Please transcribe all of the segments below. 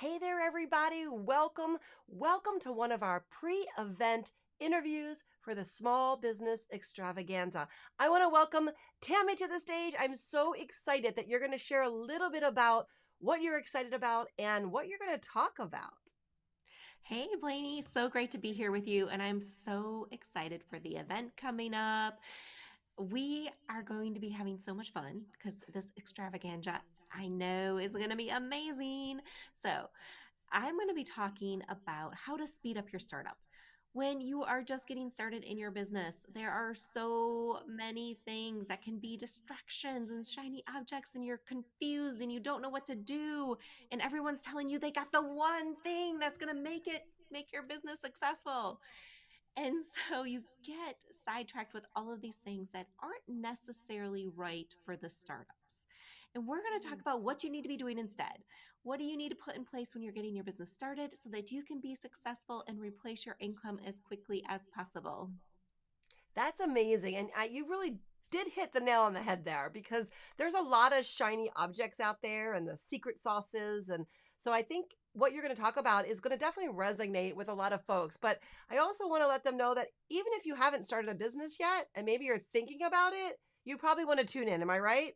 Hey there, everybody. Welcome to one of our pre-event interviews for the Small Business Extravaganza. I want to welcome Tammy to the stage. I'm so excited that you're going to share a little bit about what you're excited about and what you're going to talk about. Hey, Blaney, so great to be here with you. And I'm so excited for the event coming up. We are going to be having so much fun because this extravaganza I know is going to be amazing. So, I'm going to be talking about how to speed up your startup. When you are just getting started in your business, there are so many things that can be distractions and shiny objects, and you're confused and you don't know what to do. And everyone's telling you they got the one thing that's going to make your business successful. And so you get sidetracked with all of these things that aren't necessarily right for the startups. And we're going to talk about what you need to be doing instead. What do you need to put in place when you're getting your business started so that you can be successful and replace your income as quickly as possible? That's amazing. And you really did hit the nail on the head there because there's a lot of shiny objects out there and the secret sauces. And so I think what you're going to talk about is going to definitely resonate with a lot of folks. But I also want to let them know that even if you haven't started a business yet and maybe you're thinking about it, you probably want to tune in. Am I right?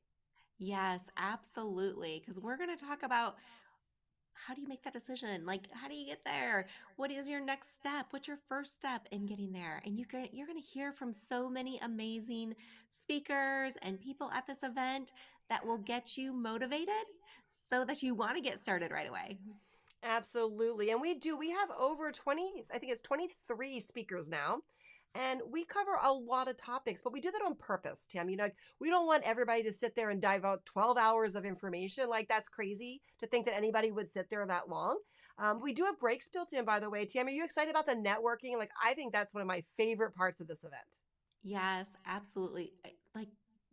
Yes, absolutely. Because we're going to talk about how do you make that decision? Like, how do you get there? What is your next step? What's your first step in getting there? And you're going to hear from so many amazing speakers and people at this event that will get you motivated so that you want to get started right away. Absolutely. And we do. We have over 20, I think it's 23 speakers now. And we cover a lot of topics, but we do that on purpose, Tam. We don't want everybody to sit there and dive out 12 hours of information. Like, that's crazy to think that anybody would sit there that long. We do have breaks built in, by the way. Tam, are you excited about the networking? Like, I think that's one of my favorite parts of this event. Yes, absolutely. Like,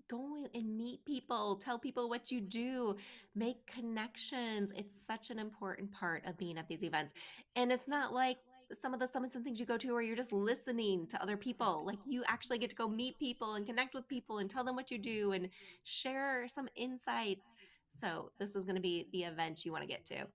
go and meet people, tell people what you do, make connections. It's such an important part of being at these events. And it's not like some of the summits and things you go to where you're just listening to other people. Like, you actually get to go meet people and connect with people and tell them what you do and share some insights. So, this is going to be the event you want to get to.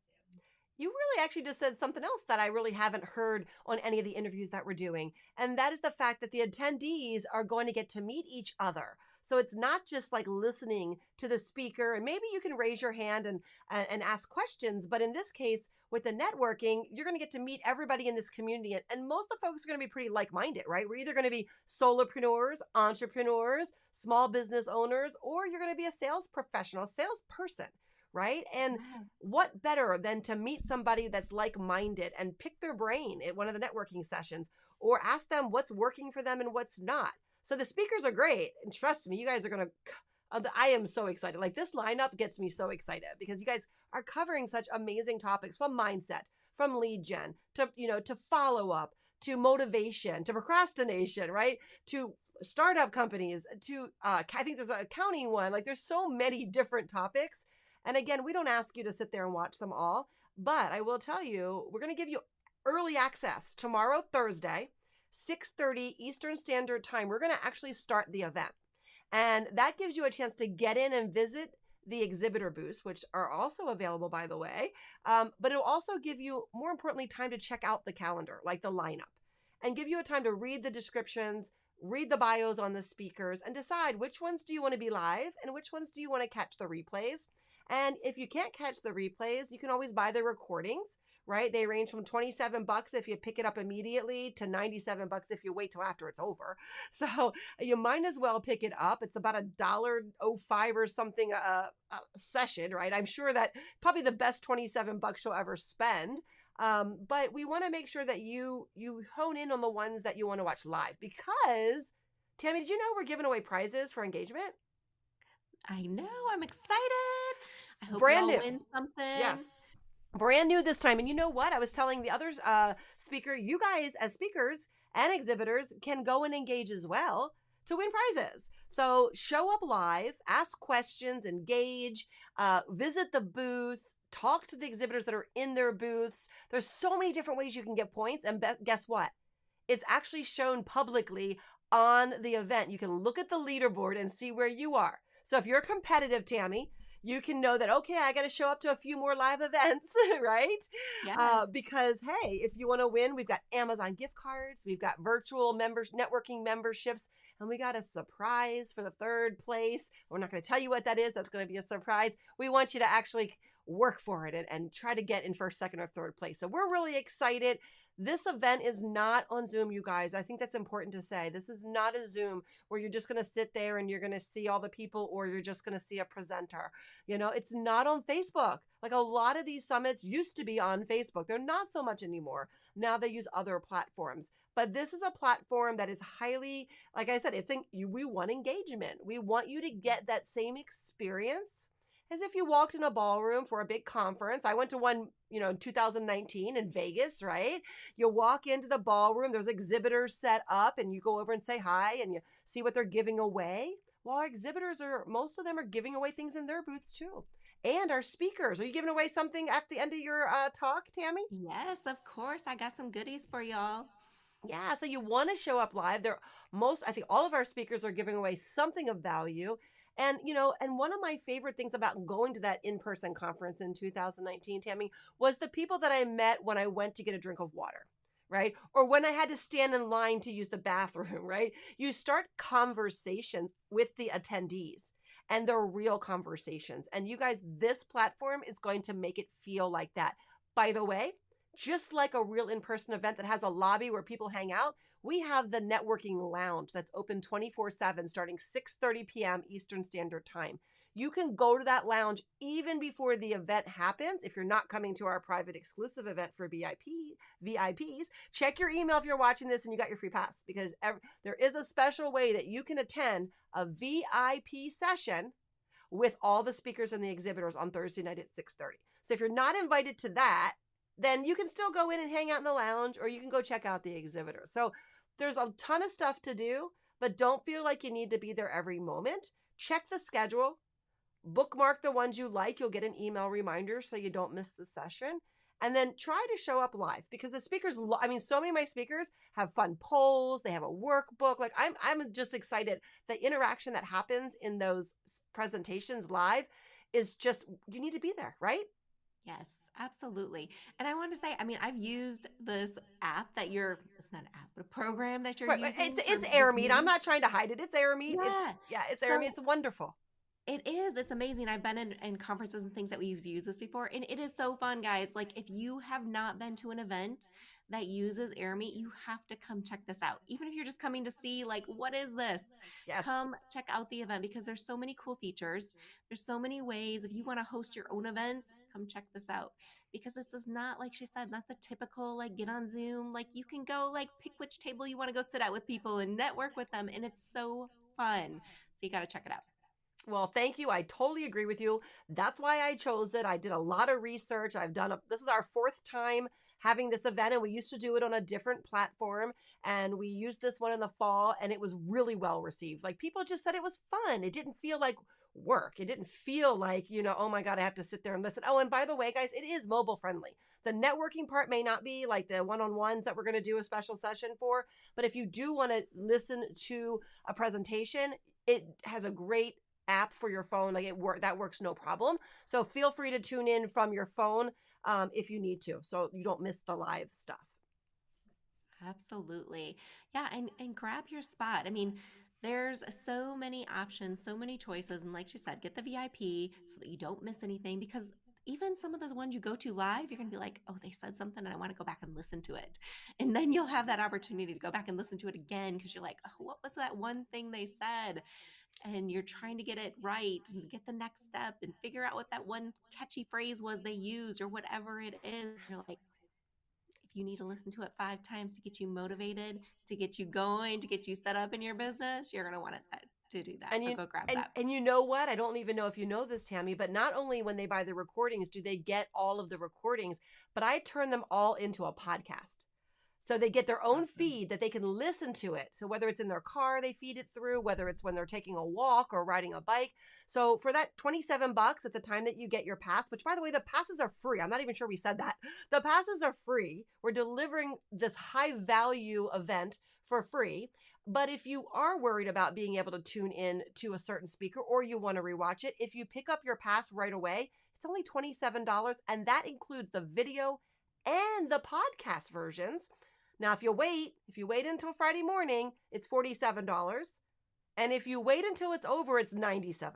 You really actually just said something else that I really haven't heard on any of the interviews that we're doing. And that is the fact that the attendees are going to get to meet each other. So it's not just like listening to the speaker, and maybe you can raise your hand and ask questions. But in this case, with the networking, you're going to get to meet everybody in this community. And most of the folks are going to be pretty like-minded, right? We're either going to be solopreneurs, entrepreneurs, small business owners, or you're going to be a sales professional, salesperson, right? And what better than to meet somebody that's like-minded and pick their brain at one of the networking sessions or ask them what's working for them and what's not. So the speakers are great. And trust me, you guys are going to, I am so excited. Like, this lineup gets me so excited because you guys are covering such amazing topics, from mindset, from lead gen to follow up, to motivation, to procrastination, right? To startup companies, to I think there's an accounting one. Like, there's so many different topics. And again, we don't ask you to sit there and watch them all, but I will tell you, we're going to give you early access tomorrow, Thursday, 6:30 Eastern Standard Time. We're going to actually start the event. And that gives you a chance to get in and visit the exhibitor booths, which are also available, by the way. But it'll also give you, more importantly, time to check out the calendar, like the lineup, and give you a time to read the descriptions, read the bios on the speakers, and decide which ones do you want to be live and which ones do you want to catch the replays. And if you can't catch the replays, you can always buy the recordings, right? They range from $27 if you pick it up immediately to $97 if you wait till after it's over. So you might as well pick it up. It's about $1.05 or something a session, right? I'm sure that probably the best $27 you'll ever spend. But we want to make sure that you hone in on the ones that you want to watch live, because Tammy, did you know we're giving away prizes for engagement? I know, I'm excited. I hope Brand y'all new. win something. Yes. Brand new this time. And you know what? I was telling the other speaker, you guys as speakers and exhibitors can go and engage as well to win prizes. So show up live, ask questions, engage, visit the booths, talk to the exhibitors that are in their booths. There's so many different ways you can get points. And guess what? It's actually shown publicly on the event. You can look at the leaderboard and see where you are. So if you're competitive, Tammy, you can know that, okay, I got to show up to a few more live events, right? Yes. Because, hey, if you want to win, we've got Amazon gift cards, we've got virtual members, networking memberships, and we got a surprise for the third place. We're not going to tell you what that is. That's going to be a surprise. We want you to actually work for it and try to get in first, second, or third place. So we're really excited. This event is not on Zoom, you guys. I think that's important to say. This is not a Zoom where you're just going to sit there and you're going to see all the people, or you're just going to see a presenter. It's not on Facebook. Like, a lot of these summits used to be on Facebook. They're not so much anymore. Now they use other platforms. But this is a platform that is highly, like I said, we want engagement. We want you to get that same experience as if you walked in a ballroom for a big conference. I went to one, in 2019 in Vegas, right? You walk into the ballroom, there's exhibitors set up, and you go over and say hi, and you see what they're giving away. Well, our exhibitors most of them are giving away things in their booths too. And our speakers, are you giving away something at the end of your talk, Tammy? Yes, of course. I got some goodies for y'all. Yeah, so you want to show up live. I think all of our speakers are giving away something of value. And one of my favorite things about going to that in-person conference in 2019, Tammy, was the people that I met when I went to get a drink of water, right? Or when I had to stand in line to use the bathroom, right? You start conversations with the attendees, and they're real conversations. And you guys, this platform is going to make it feel like that. By the way, just like a real in-person event that has a lobby where people hang out, we have the networking lounge that's open 24/7 starting 6:30 p.m. Eastern Standard Time. You can go to that lounge even before the event happens. If you're not coming to our private exclusive event for VIPs, check your email if you're watching this and you got your free pass, because there is a special way that you can attend a VIP session with all the speakers and the exhibitors on Thursday night at 6:30. So if you're not invited to that, then you can still go in and hang out in the lounge, or you can go check out the exhibitor. So there's a ton of stuff to do, but don't feel like you need to be there every moment. Check the schedule, bookmark the ones you like. You'll get an email reminder so you don't miss the session. And then try to show up live, because the speakers, so many of my speakers have fun polls. They have a workbook. Like, I'm just excited. The interaction that happens in those presentations live is just, you need to be there, right? Yes, absolutely. And I want to say, I've used this app it's not an app, but a program that you're Right. using It's with AirMeet. I'm me. not trying to hide it. It's AirMeet. Yeah. It's AirMeet. So It's wonderful. it is. It's amazing. I've been in conferences and things that we've used this before, and it is so fun, guys. Like, if you have not been to an event that uses AirMeet, you have to come check this out. Even if you're just coming to see, like, what is this? Yes. Come check out the event, because there's so many cool features. There's so many ways. If you want to host your own events, come check this out. Because this is not, like she said, not the typical, like, get on Zoom. Like, you can go, like, pick which table you want to go sit at with people and network with them, and it's so fun. So you got to check it out. Well, thank you. I totally agree with you. That's why I chose it. I did a lot of research. This is our fourth time having this event, and we used to do it on a different platform, and we used this one in the fall, and it was really well received. Like, people just said it was fun. It didn't feel like work. It didn't feel like, oh my God, I have to sit there and listen. Oh, and by the way, guys, it is mobile friendly. The networking part may not be like the one-on-ones that we're going to do a special session for, but if you do want to listen to a presentation, it has a great app for your phone. Like, that works no problem. So feel free to tune in from your phone if you need to, so you don't miss the live stuff. Absolutely. Yeah, and grab your spot. There's so many options, so many choices. And like she said, get the VIP so that you don't miss anything, because even some of the ones you go to live, you're going to be like, oh, they said something and I want to go back and listen to it. And then you'll have that opportunity to go back and listen to it again, because you're like, oh, what was that one thing they said? And you're trying to get it right and get the next step and figure out what that one catchy phrase was they used, or whatever it is. You're like, if you need to listen to it 5 times to get you motivated, to get you going, to get you set up in your business, you're going to want to do that. So go grab that. And you know what? I don't even know if you know this, Tammy, but not only when they buy the recordings do they get all of the recordings, but I turn them all into a podcast. So they get their own feed that they can listen to it. So whether it's in their car, they feed it through, whether it's when they're taking a walk or riding a bike. So for that $27 at the time that you get your pass, which, by the way, the passes are free. I'm not even sure we said that. The passes are free. We're delivering this high value event for free. But if you are worried about being able to tune in to a certain speaker or you want to rewatch it, if you pick up your pass right away, it's only $27, and that includes the video and the podcast versions. Now, if you wait until Friday morning, it's $47. And if you wait until it's over, it's $97.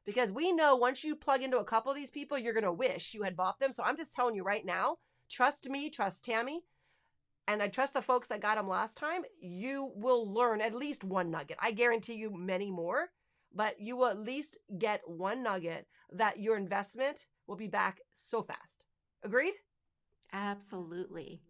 Because we know once you plug into a couple of these people, you're going to wish you had bought them. So I'm just telling you right now, trust me, trust Tammy, and I trust the folks that got them last time. You will learn at least one nugget. I guarantee you many more, but you will at least get one nugget that your investment will be back so fast. Agreed? Absolutely.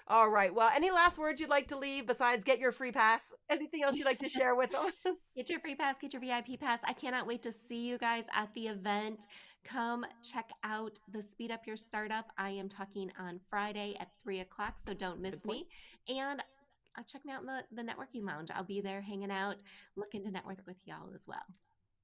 All right. Well, any last words you'd like to leave besides get your free pass? Anything else you'd like to share with them? Get your free pass, get your VIP pass. I cannot wait to see you guys at the event. Come check out the Speed Up Your Startup. I am talking on Friday at 3:00, so don't miss me. And check me out in the networking lounge. I'll be there hanging out, looking to network with y'all as well.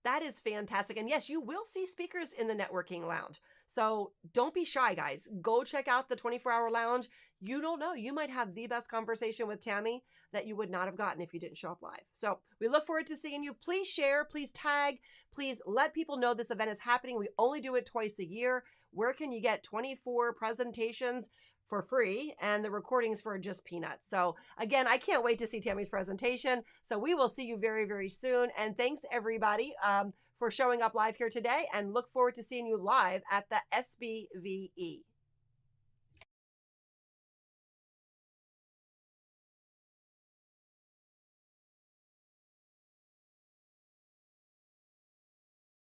That is fantastic. And yes, you will see speakers in the networking lounge. So don't be shy, guys. Go check out the 24-hour lounge. You don't know. You might have the best conversation with Tammy that you would not have gotten if you didn't show up live. So we look forward to seeing you. Please share, please tag, please let people know this event is happening. We only do it twice a year. Where can you get 24 presentations for free and the recordings for just peanuts? So again, I can't wait to see Tammy's presentation. So we will see you very, very soon. And thanks everybody for showing up live here today, and look forward to seeing you live at the SBVE.